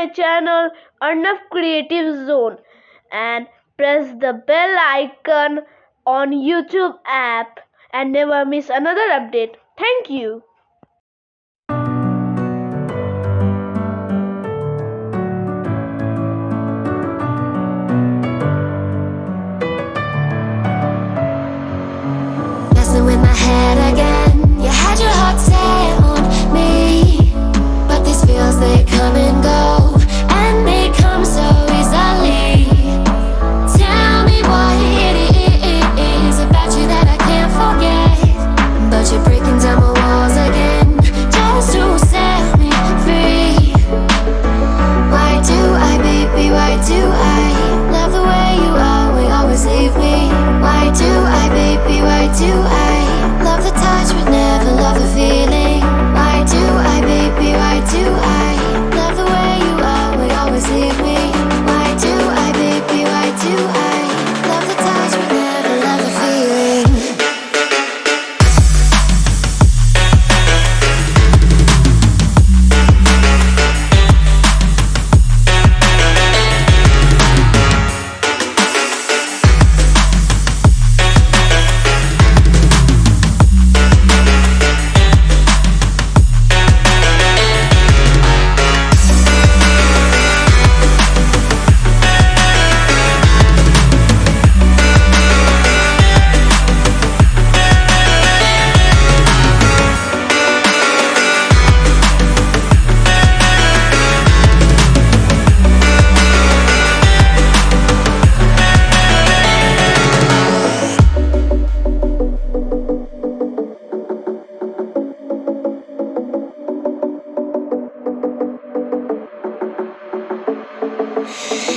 my channel Arnav Creative Zone and press the bell icon on YouTube app and never miss another update. Thank you. Messing with my head again. You had your heart set on me, but these feels, they come and go, and they come so easily. Tell me what it is about you that I can't forget, but you're breaking down my walls again just to set me free. Why do I, baby, why do I love the way you always leave me? Why do I, baby, why do I love the touch but never love the feeling? Why do I, baby, why do I love the way you always leave me? Why do I, baby, why do I love the touch but never love the feeling?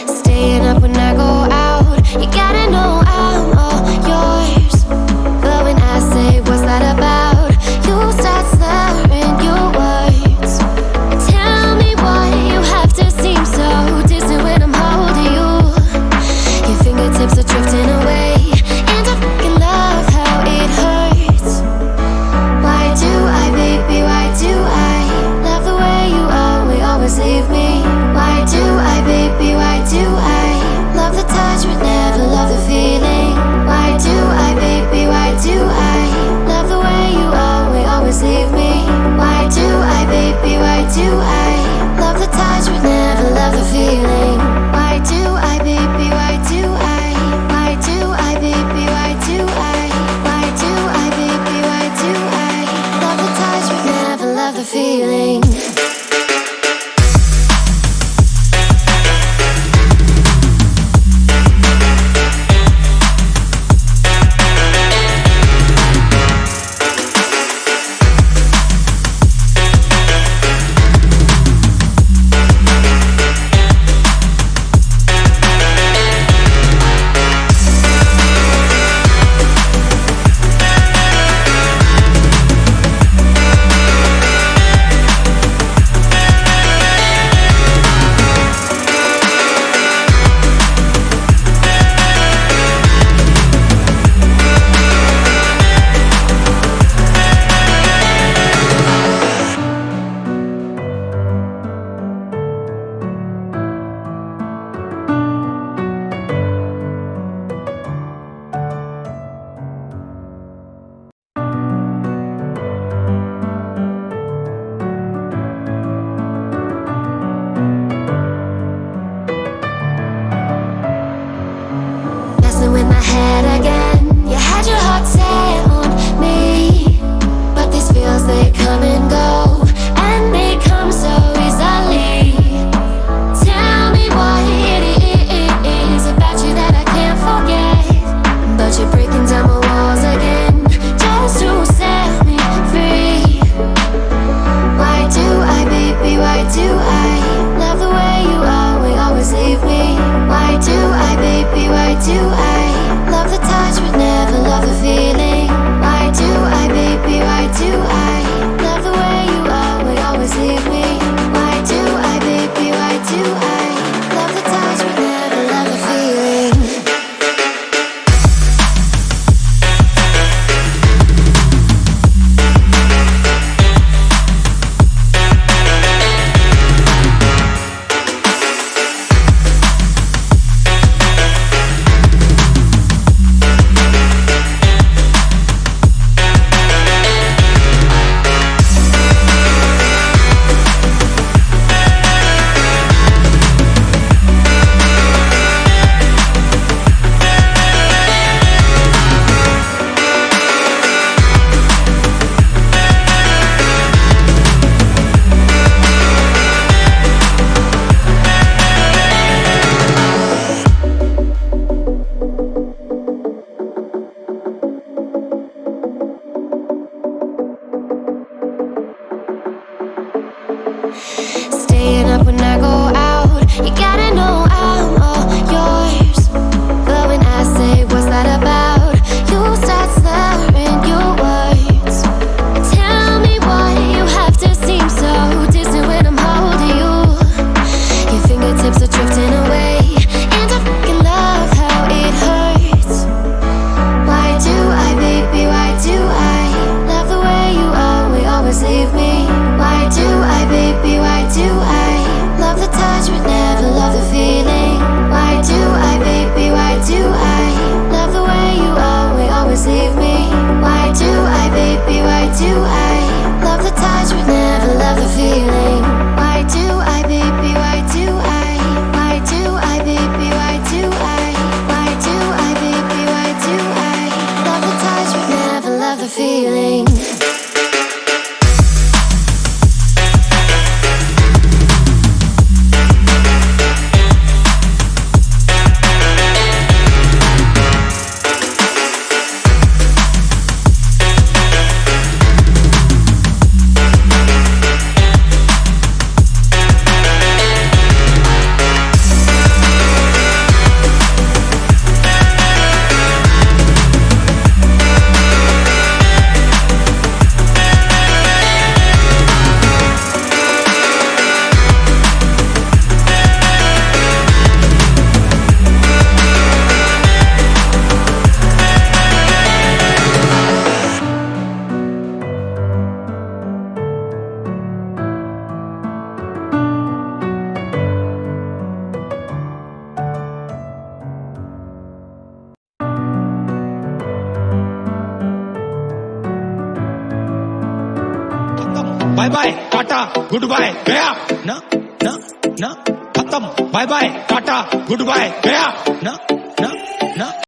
Staying up when I go out, you gotta know I'm all yours. But when I say what's that about, you start slurring your words. Tell me why you have to seem so distant when I'm holding you. Your fingertips are drifting away, and I fucking love how it hurts. Why do I, baby, why do I love the way you always leave me? Why do I, baby, why do I love the touch but never love the feeling? Why do I, baby, why do I love the way you always leave me? Why do I, baby, why do I love the touch but never love the feeling? Why do I, baby, why do I? Why do I, baby, why do I? Why do I, baby, why do I love the touch but never love the feeling? Staying up when I go out, you gotta know I'm all yours. But when I say what's that about, you start slurring your words. Tell me why you have to seem so distant when I'm holding you. Your fingertips are drifting away, and I fucking love how it hurts. Why do I, baby, why do I love the way you always leave me? Why do I, baby, why do I love the touch but never love the feeling? Why do I, baby, why do I love the way you always leave me? Why do I, baby, why do I love the touch but never love the feeling? Why do I, baby, why do I? Why do I, baby, why do I? Why do I, baby, why do I love the touch but never love the feeling? Bye bye tata goodbye गया ना ना ना खत्म bye bye tata goodbye गया ना